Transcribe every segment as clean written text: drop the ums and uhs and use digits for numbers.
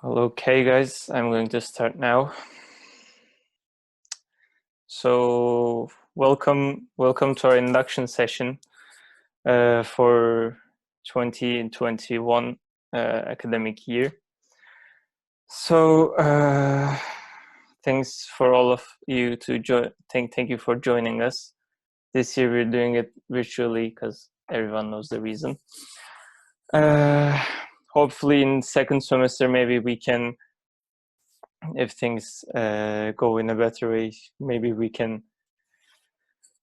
Okay, guys, I'm going to start now. So, welcome to our induction session for 2021 academic year. So, thanks for all of you to join. Thank you for joining us. This year we're doing it virtually because everyone knows the reason. Hopefully, in second semester, maybe we can, if things go in a better way, maybe we can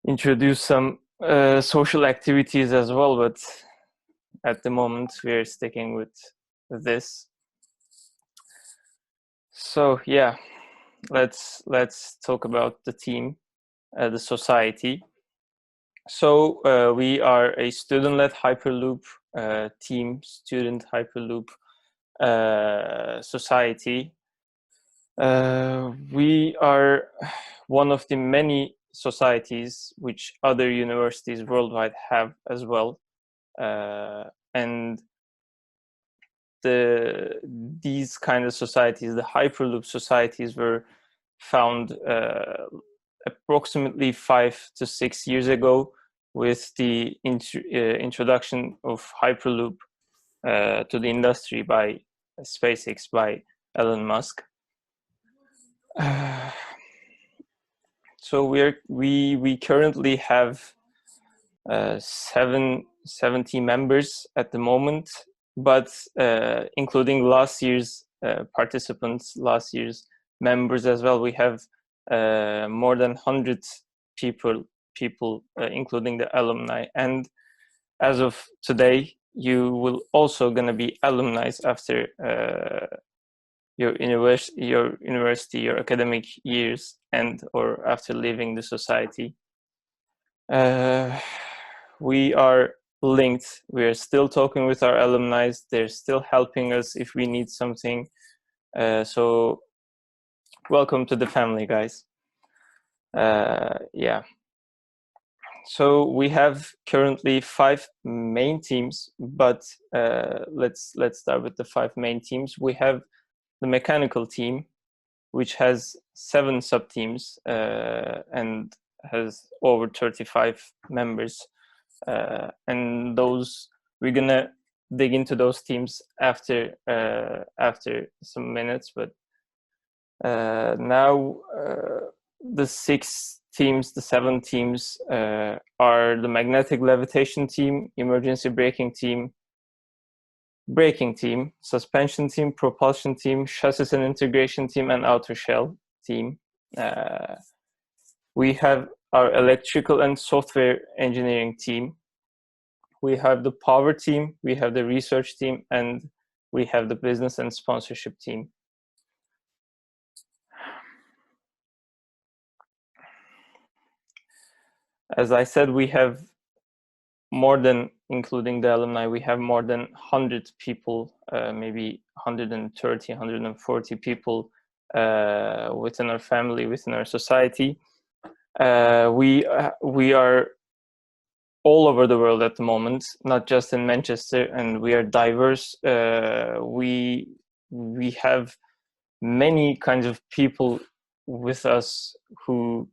introduce some social activities as well, but at the moment we're sticking with this. So yeah, let's talk about the team, the society. So we are a student-led Hyperloop team, student Hyperloop society. We are one of the many societies which other universities worldwide have as well, and these kind of societies, the Hyperloop societies, were found approximately 5 to 6 years ago with the introduction of Hyperloop to the industry by SpaceX, by Elon Musk. So we currently have 70 members at the moment, but including last year's participants, last year's members as well, we have more than 100 people, including the alumni. And as of today, you will also gonna be alumni after your university, your academic years end, or after leaving the society. We are linked. We are still talking with our alumni. They're still helping us if we need something. So welcome to the family, guys. Yeah. So we have currently 5 main teams, but let's start with the 5 main teams. We have the mechanical team, which has 7 sub-teams and has over 35 members. And those, we're gonna dig into those teams after some minutes, but now the 6 teams, the 7 teams are the magnetic levitation team, emergency braking team, suspension team, propulsion team, chassis and integration team, and outer shell team. We have our electrical and software engineering team. We have the power team, we have the research team, and we have the business and sponsorship team. As I said, we have more than, including the alumni, we have more than 100 people, maybe 130, 140 people within our family, within our society. We are all over the world at the moment, not just in Manchester, and we are diverse. We have many kinds of people with us who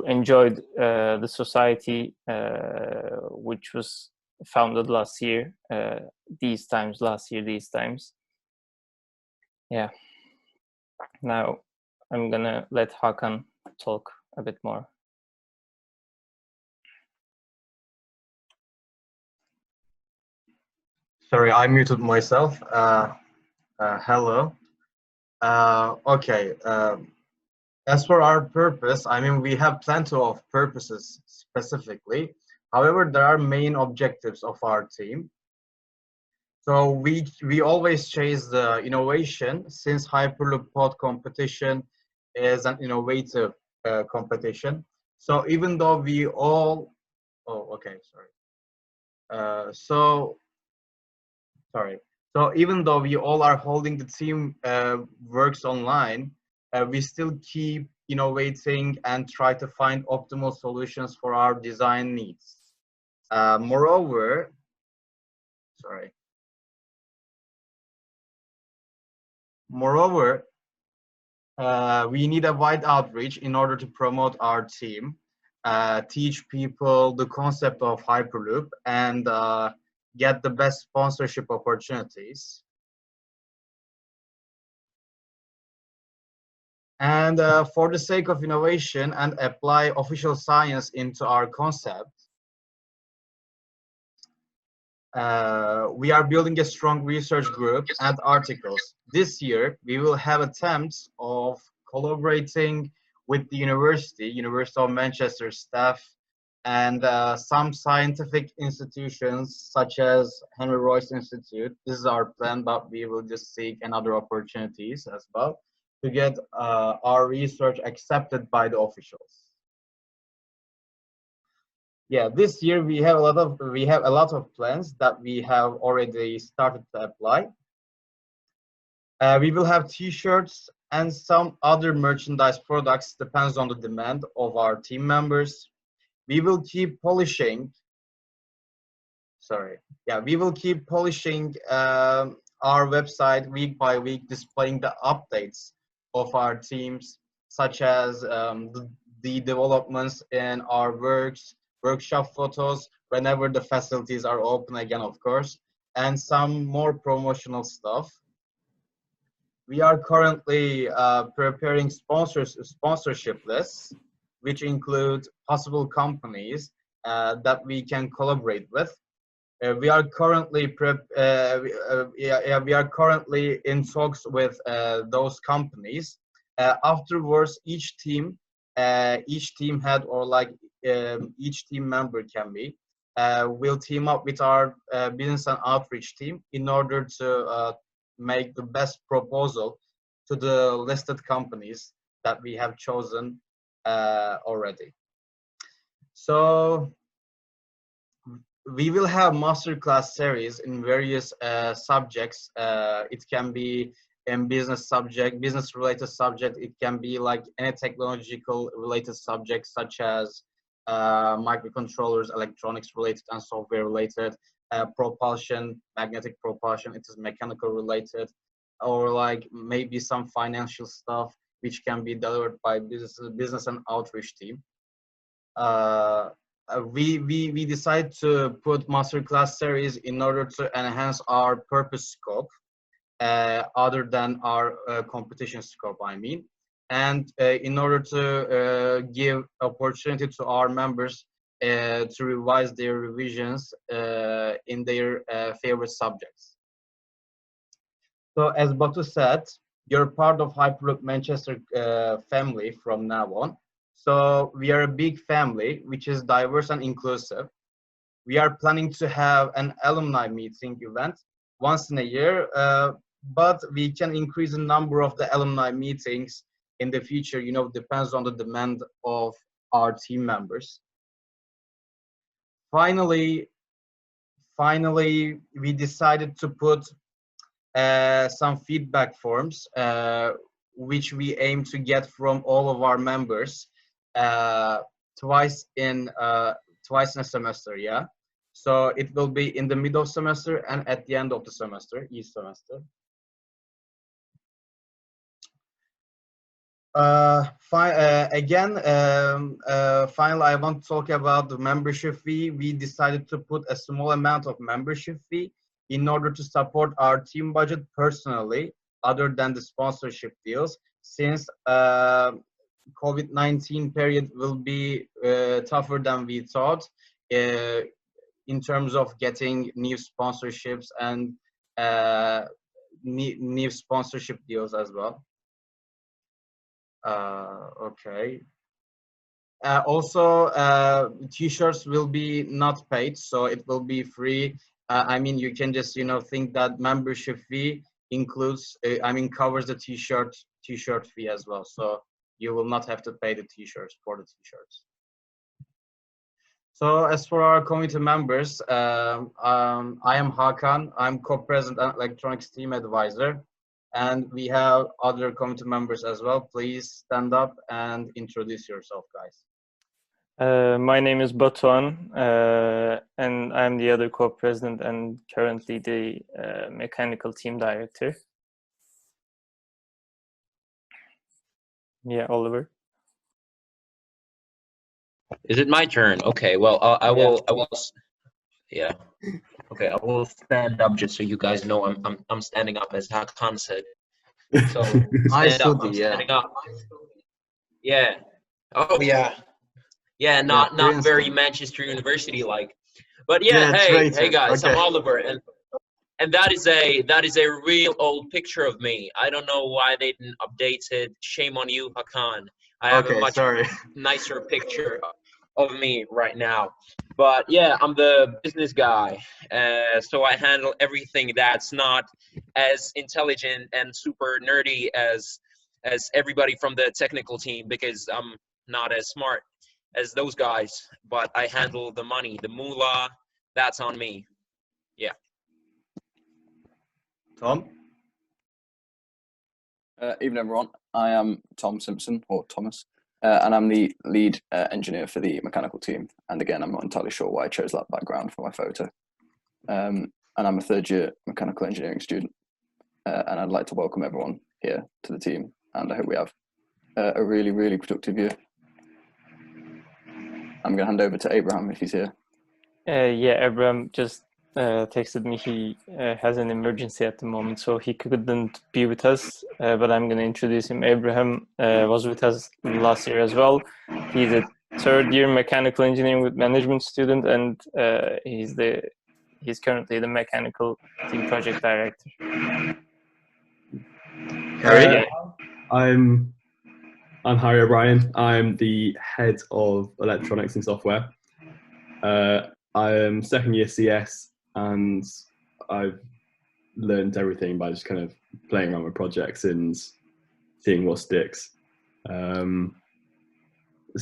enjoyed the society, which was founded last year, these times. Yeah. Now I'm gonna let Hakan talk a bit more. Sorry, I muted myself. Hello. Okay. As for our purpose, I mean, we have plenty of purposes specifically. However, there are main objectives of our team. So we always chase the innovation, since Hyperloop Pod competition is an innovative competition. So even though we all, So even though we all are holding the team works online, we still keep innovating and try to find optimal solutions for our design needs. Moreover, Moreover, we need a wide outreach in order to promote our team, teach people the concept of Hyperloop, and get the best sponsorship opportunities. And for the sake of innovation and apply official science into our concept, we are building a strong research group and articles. This year, we will have attempts of collaborating with the University of Manchester staff, and some scientific institutions such as Henry Royce Institute. This is our plan, but we will just seek another opportunities as well to get our research accepted by the officials. Yeah, this year we have a lot of plans that we have already started to apply. We will have T-shirts and some other merchandise products, depends on the demand of our team members. We will keep polishing. We will keep polishing our website week by week, displaying the updates of our teams, such as the developments in our workshop photos, whenever the facilities are open again, of course, and some more promotional stuff. We are currently preparing sponsorship lists, which include possible companies that we can collaborate with. We are currently we are currently in talks with those companies. Afterwards, each team head, or like each team member can be, will team up with our business and outreach team in order to make the best proposal to the listed companies that we have chosen already. So we will have masterclass series in various subjects. It can be in business related subject. It can be like any technological related subjects, such as microcontrollers, electronics related and software related, propulsion, magnetic propulsion, it is mechanical related, or like maybe some financial stuff which can be delivered by business and outreach team. We decided to put masterclass series in order to enhance our purpose scope, other than our competition scope, I mean, and in order to give opportunity to our members to revise their revisions in their favorite subjects. So as Batu said, you're part of Hyperloop Manchester family from now on. So we are a big family, which is diverse and inclusive. We are planning to have an alumni meeting event once in a year, but we can increase the number of the alumni meetings in the future, depends on the demand of our team members. Finally, we decided to put some feedback forms, which we aim to get from all of our members twice in a semester. Yeah, so it will be in the middle of semester and at the end of the semester, each semester. Finally, I want to talk about the membership fee. We decided to put a small amount of membership fee in order to support our team budget personally, other than the sponsorship deals, since COVID-19 period will be tougher than we thought in terms of getting new sponsorships and new sponsorship deals as well. Okay. Also, t-shirts will be not paid, so it will be free. I mean, you can just think that membership fee includes, covers the t-shirt fee as well. So you will not have to pay the t-shirts for the t-shirts. So as for our committee members, I am Hakan. I'm co-president and electronics team advisor. And we have other committee members as well. Please stand up and introduce yourself, guys. My name is Batuhan, and I'm the other co-president and currently the mechanical team director. Yeah, Oliver. Is it my turn? Okay. Well, I will. Yeah. Okay. I will stand up just so you guys know I'm standing up, as Hakan said. So Nice stand up. hoodie, I'm yeah. standing up. Yeah. Oh yeah. Yeah. Yeah, Not very Princeton. Manchester University like. But yeah. Hey Traitor. guys. I'm Okay. Oliver, and that is a real old picture of me. I don't know why they didn't update it. Shame on you, Hakan. I have a Okay, much sorry. nicer picture of me right now. But yeah, I'm the business guy. So I handle everything that's not as intelligent and super nerdy as everybody from the technical team, because I'm not as smart as those guys. But I handle the money, the moolah. That's on me. Yeah. Tom? Evening, everyone. I am Tom Simpson, or Thomas, and I'm the lead engineer for the mechanical team. And again, I'm not entirely sure why I chose that background for my photo. And I'm a third-year mechanical engineering student. And I'd like to welcome everyone here to the team. And I hope we have a really, really productive year. I'm going to hand over to Abraham if he's here. Yeah, Abraham just texted me. He has an emergency at the moment, so he couldn't be with us. But I'm going to introduce him. Abraham was with us last year as well. He's a third-year mechanical engineering with management student, and he's currently the mechanical team project director. Harry? I'm Harry O'Brien. I'm the head of electronics and software. I am second year CS, and I've learned everything by just kind of playing around with projects and seeing what sticks. So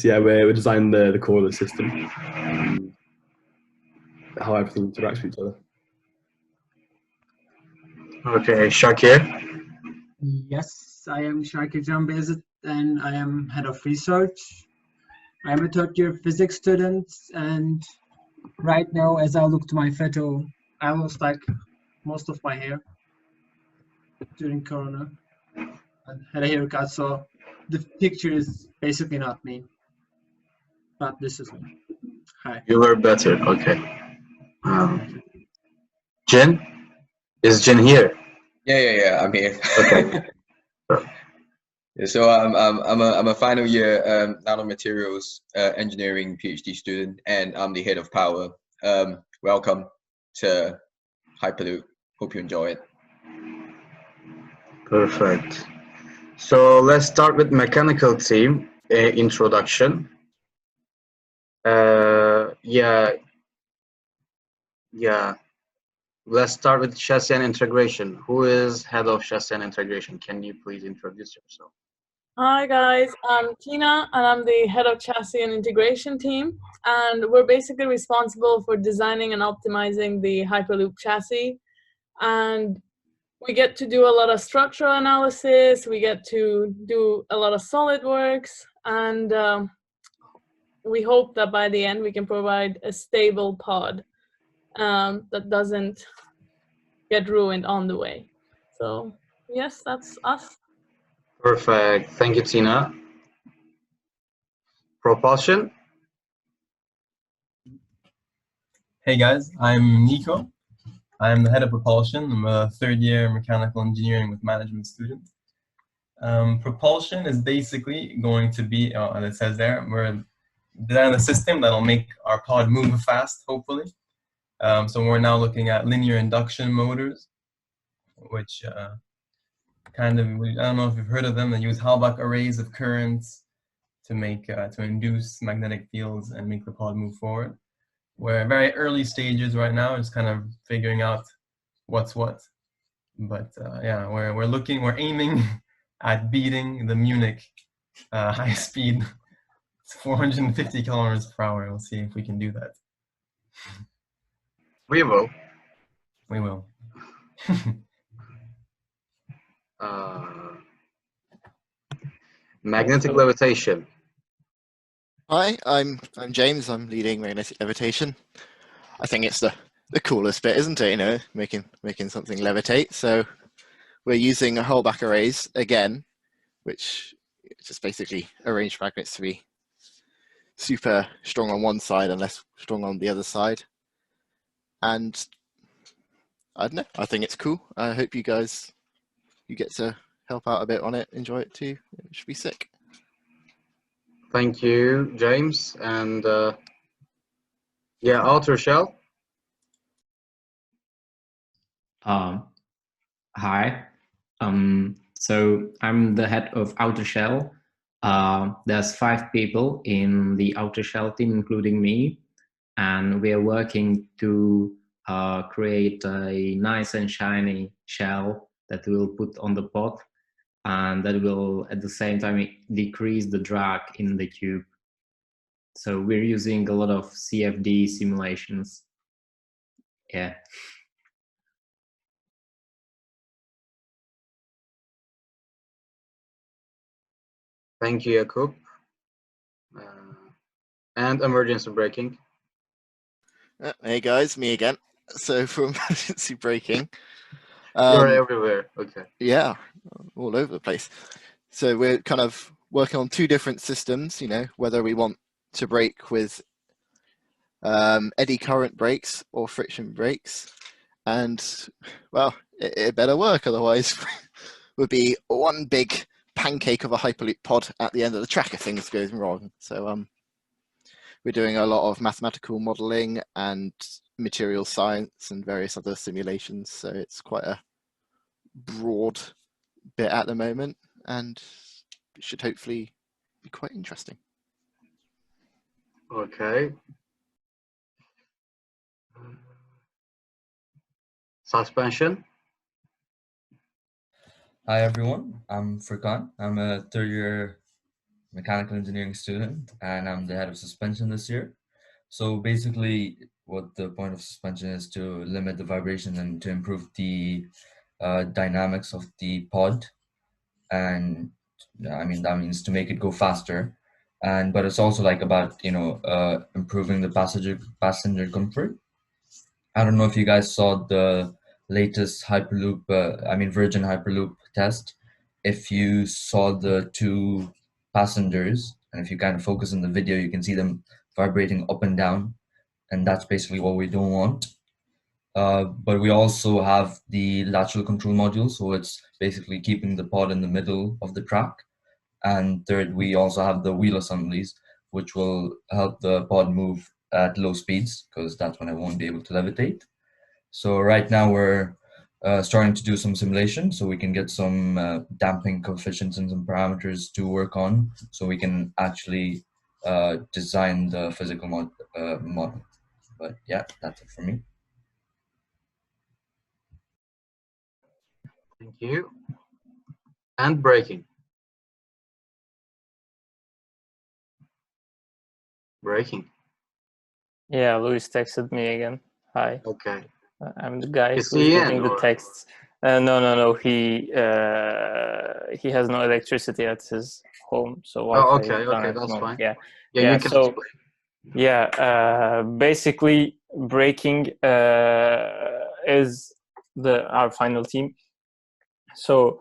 yeah, we're designing the core of the system, and how everything interacts with each other. Okay, Shakir? Yes, I am Shakir Jambezit, and I am head of research. I'm a third-year physics student, and right now, as I look to my photo, I lost like most of my hair during Corona and had a haircut, so the picture is basically not me, but this is me. Hi. You were better, okay. Jin? Is Jin here? Yeah, I'm here. Okay. Yeah, so I'm a final year nanomaterials engineering PhD student, and I'm the head of power. Welcome to Hyperloop. Hope you enjoy it. Perfect. So let's start with mechanical team introduction. Yeah. Let's start with chassis and integration. Who is head of chassis and integration? Can you please introduce yourself? Hi guys, I'm Tina and I'm the head of chassis and integration team, and we're basically responsible for designing and optimizing the Hyperloop chassis, and we get to do a lot of structural analysis, we get to do a lot of SolidWorks, and we hope that by the end we can provide a stable pod that doesn't get ruined on the way. So yes, that's us. Perfect. Thank you, Tina. Propulsion? Hey guys, I'm Nico. I'm the head of propulsion. I'm a third year mechanical engineering with management student. Propulsion is basically going to be, as it says there, we're designing a system that'll make our pod move fast, hopefully. So we're now looking at linear induction motors, which I don't know if you've heard of them. They use Halbach arrays of currents to induce magnetic fields and make the pod move forward. We're at very early stages right now, just kind of figuring out what's what. But yeah, we're aiming at beating the Munich high speed. It's 450 kilometers per hour. We'll see if we can do that. We will. We will. Magnetic levitation. Hi, I'm James. I'm leading magnetic levitation. I think it's the coolest bit, isn't it? You know, making something levitate. So we're using Holbach arrays again, which just basically arrange magnets to be super strong on one side and less strong on the other side. And I don't know, I think it's cool. I hope you guys, you get to help out a bit on it, enjoy it too. It should be sick. Thank you, James. And yeah, Outer Shell. Hi. So I'm the head of Outer Shell. There's 5 people in the Outer Shell team, including me, and we are working to create a nice and shiny shell that we'll put on the pod, and that will at the same time decrease the drag in the tube. So we're using a lot of CFD simulations. Yeah. Thank you, Jakub. And emergency braking. Hey guys, me again. So for emergency braking, You're everywhere. Okay. yeah, all over the place. So we're kind of working on 2 different systems, you know, whether we want to brake with eddy current brakes or friction brakes. And well, it better work, otherwise would be one big pancake of a Hyperloop pod at the end of the track if things goes wrong. So we're doing a lot of mathematical modeling and material science and various other simulations. So it's quite a broad bit at the moment, and it should hopefully be quite interesting. Okay. Suspension. Hi everyone, I'm Furkan. I'm a 3rd-year mechanical engineering student, and I'm the head of suspension this year. So basically, what the point of suspension is to limit the vibration and to improve the dynamics of the pod, and I mean that means to make it go faster. And but it's also like about improving the passenger comfort. I don't know if you guys saw the latest Hyperloop, Virgin Hyperloop test. If you saw the 2 passengers, and if you kind of focus on the video, you can see them vibrating up and down, and that's basically what we don't want. But we also have the lateral control module, so it's basically keeping the pod in the middle of the track. And third, we also have the wheel assemblies, which will help the pod move at low speeds, because that's when I won't be able to levitate. So right now we're starting to do some simulation, so we can get some damping coefficients and some parameters to work on, so we can actually design the physical model. But yeah, that's it for me. Thank you. And braking. Braking. Yeah, Luis texted me again. Hi. Okay. I'm the guy Is who's he getting in, the or? texts. No. He has no electricity at his home, so Oh, Wi-Fi is down okay, at the that's moment. fine. Yeah. Yeah, you can So explain. yeah, basically braking is our final team. So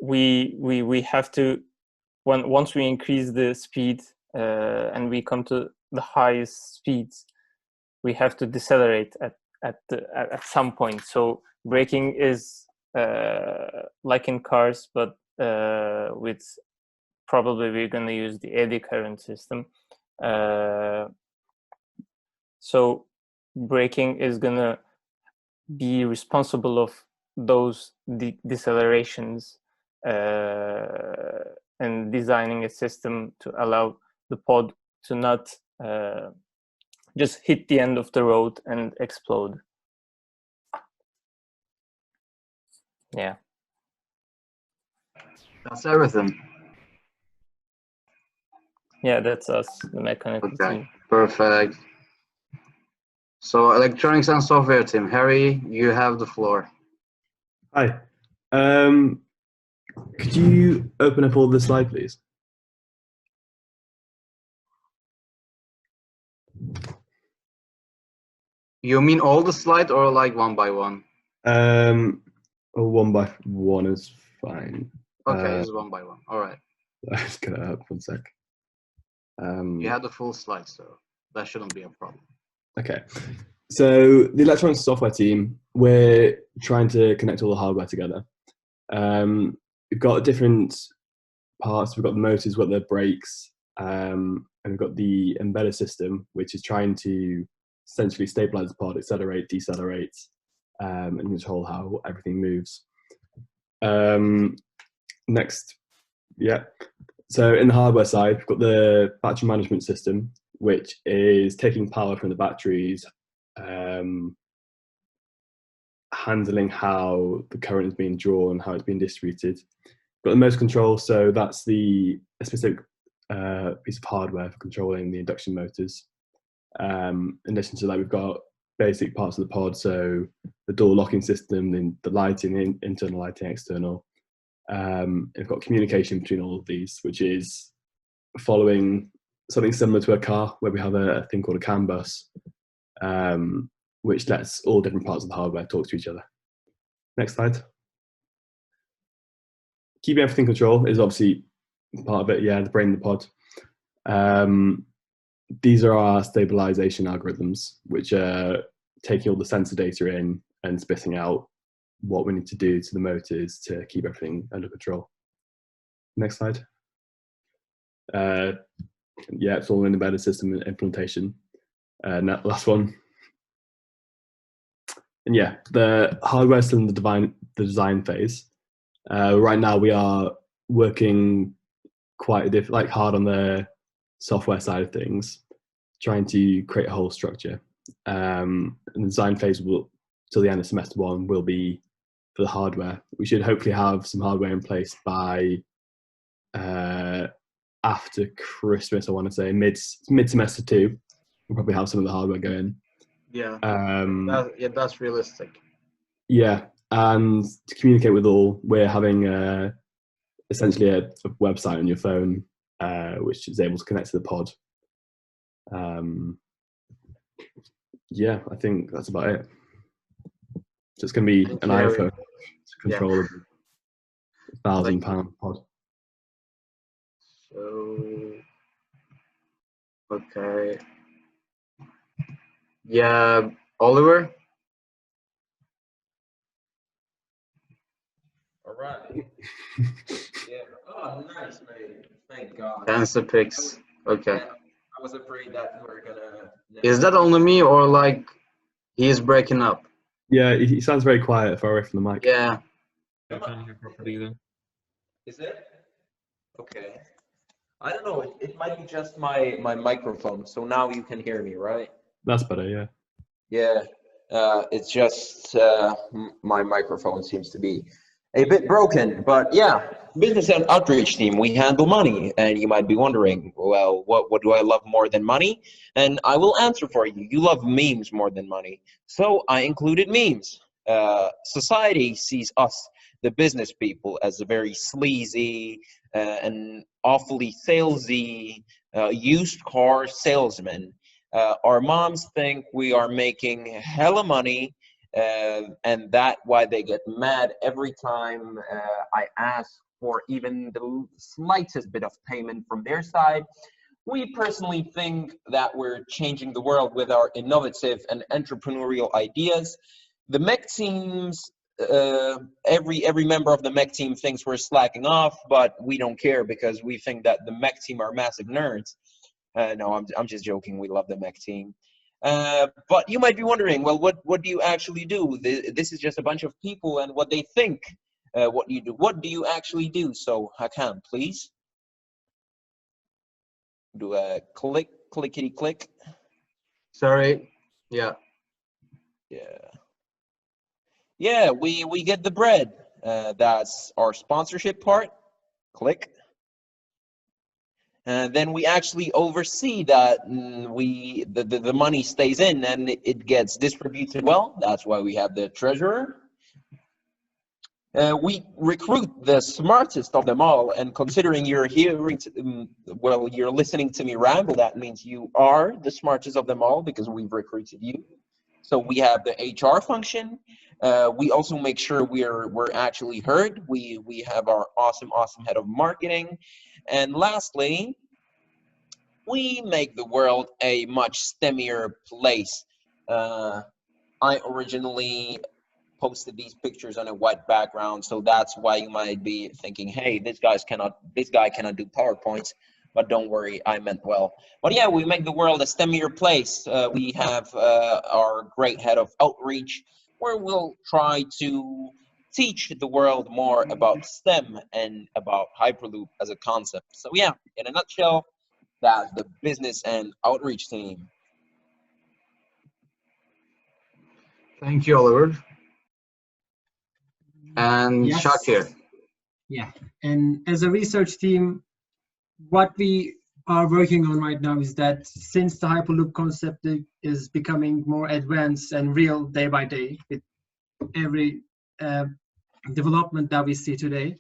we have to, once we increase the speed and we come to the highest speeds, we have to decelerate at some point. So braking is like in cars, but with probably we're going to use the eddy current system. So braking is going to be responsible of those decelerations and designing a system to allow the pod to not just hit the end of the road and explode. Yeah. That's everything. Yeah, that's us, the mechanical team. Perfect. So electronics and software team, Harry, you have the floor. Hi. Could you open up all the slide, please? You mean all the slide or like one by one? One by one is fine. Okay, it's one by one. All right. Let's get it up 1 sec. You had the full slide, so that shouldn't be a problem. Okay. So the electronics software team, we're trying to connect all the hardware together. We've got different parts. We've got the motors, we've got the brakes, and we've got the embedded system, which is trying to essentially stabilize the pod, accelerate, decelerate, and control how everything moves. Next, yeah. So in the hardware side, we've got the battery management system, which is taking power from the batteries, handling how the current is being drawn, how it's being distributed. We've got the motor control, so that's a specific piece of hardware for controlling the induction motors. In addition to that, we've got basic parts of the pod, so the door locking system, the lighting, internal lighting, external. We've got communication between all of these, which is following something similar to a car, where we have a thing called a CAN bus, which lets all different parts of the hardware talk to each other. Next slide. Keeping everything control is obviously part of it, yeah, the brain of the pod. These are our stabilization algorithms, which are taking all the sensor data in and spitting out what we need to do to the motors to keep everything under control. Next slide. Yeah, it's all an embedded system implementation. Last one. And yeah, the hardware is still in the design phase. Right now, we are working quite hard on the software side of things, trying to create a whole structure. And the design phase will, till the end of semester 1, will be for the hardware. We should hopefully have some hardware in place by after Christmas. I want to say mid semester 2. We'll probably have some of the hardware going. Yeah. That's realistic. Yeah, and to communicate with all, we're having essentially a website on your phone, which is able to connect to the pod. Yeah, I think that's about it. So it's going to be an iPhone to control a £1,000 pod. So, okay. Yeah, Oliver? All right. Yeah. Oh, nice, mate. Thank God. Answer picks. Okay. Yeah, I was afraid that we were gonna. Is that only me, or like he is breaking up? Yeah, he sounds very quiet far away from the mic. Yeah. I can't hear properly either. Is it? Okay. I don't know. It might be just my microphone. So now you can hear me, right? That's better, yeah. Yeah. It's just my microphone seems to be a bit broken, but yeah, business and outreach team, we handle money. And you might be wondering, well, what do I love more than money? And I will answer for you. You love memes more than money. So I included memes. Society sees us, the business people, as a very sleazy and awfully salesy used car salesman. Our moms think we are making hella money, and that's why they get mad every time I ask for even the slightest bit of payment from their side. We personally think that we're changing the world with our innovative and entrepreneurial ideas. The mech teams, every member of the mech team thinks we're slacking off, but we don't care because we think that the mech team are massive nerds. No, I'm just joking. We love the mech team. But you might be wondering, well, what do you actually do? This is just a bunch of people and what they think. What you do? What do you actually do? So Hakan, please do a clickety click. Sorry. Yeah. Yeah. We get the bread. That's our sponsorship part. Click. And then we actually oversee that the money stays in and it gets distributed well. That's why we have the treasurer. We recruit the smartest of them all, and considering you're hearing, you're listening to me ramble, that means you are the smartest of them all because we've recruited you. So we have the HR function. We also make sure we're actually heard. We have our awesome head of marketing, and lastly, we make the world a much STEMier place. I originally posted these pictures on a white background, so that's why you might be thinking, hey, this guy cannot do PowerPoints. But don't worry, I meant well. But yeah, we make the world a STEMier place. We have our great head of outreach, where we'll try to teach the world more about STEM and about Hyperloop as a concept. So yeah, in a nutshell, that's the business and outreach team. Thank you, Oliver. And Yes. Shakir. Yeah, and as a research team, what we are working on right now is that since the Hyperloop concept is becoming more advanced and real day by day with every development that we see today,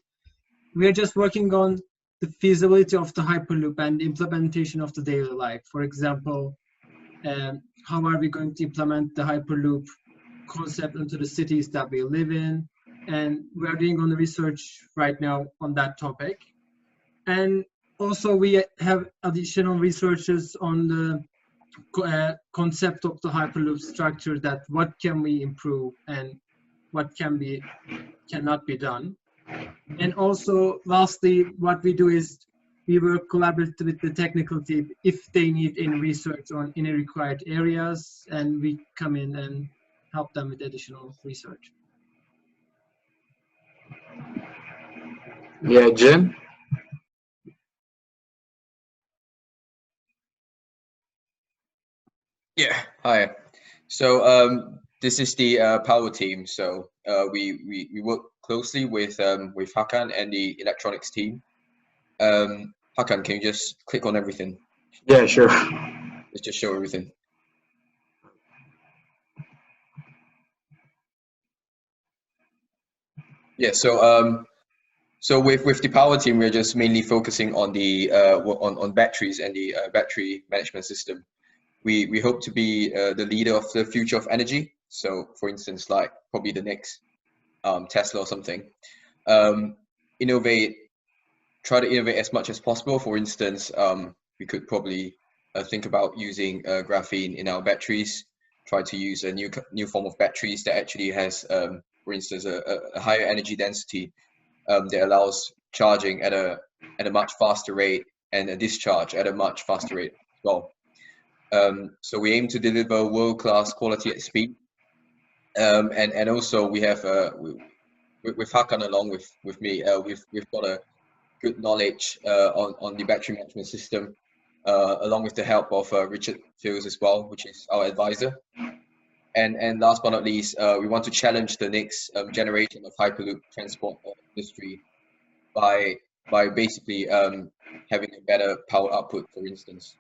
we are just working on the feasibility of the Hyperloop and implementation of the daily life. For example, how are we going to implement the Hyperloop concept into the cities that we live in? And we are doing on the research right now on that topic. And also we have additional researches on the concept of the Hyperloop structure, that what can we improve and what cannot be done. And also lastly, what we do is we work collaboratively with the technical team if they need any research on any required areas, and we come in and help them with additional research. Yeah, Jim. Yeah, hi. So this is the power team. So we work closely with Hakan and the electronics team. Hakan, can you just click on everything? Yeah, sure. Let's just show everything. Yeah. So with the power team, we're just mainly focusing on the on batteries and the battery management system. We hope to be the leader of the future of energy. So, for instance, like probably the next Tesla or something. Try to innovate as much as possible. For instance, we could probably think about using graphene in our batteries. Try to use a new form of batteries that actually has, for instance, a higher energy density that allows charging at a much faster rate and a discharge at a much faster rate as well. So we aim to deliver world-class quality at speed, and also we have with Hakan along with me, we've got a good knowledge on the battery management system, along with the help of Richard Fields as well, which is our advisor. And last but not least, we want to challenge the next generation of Hyperloop transport industry by basically having a better power output, for instance.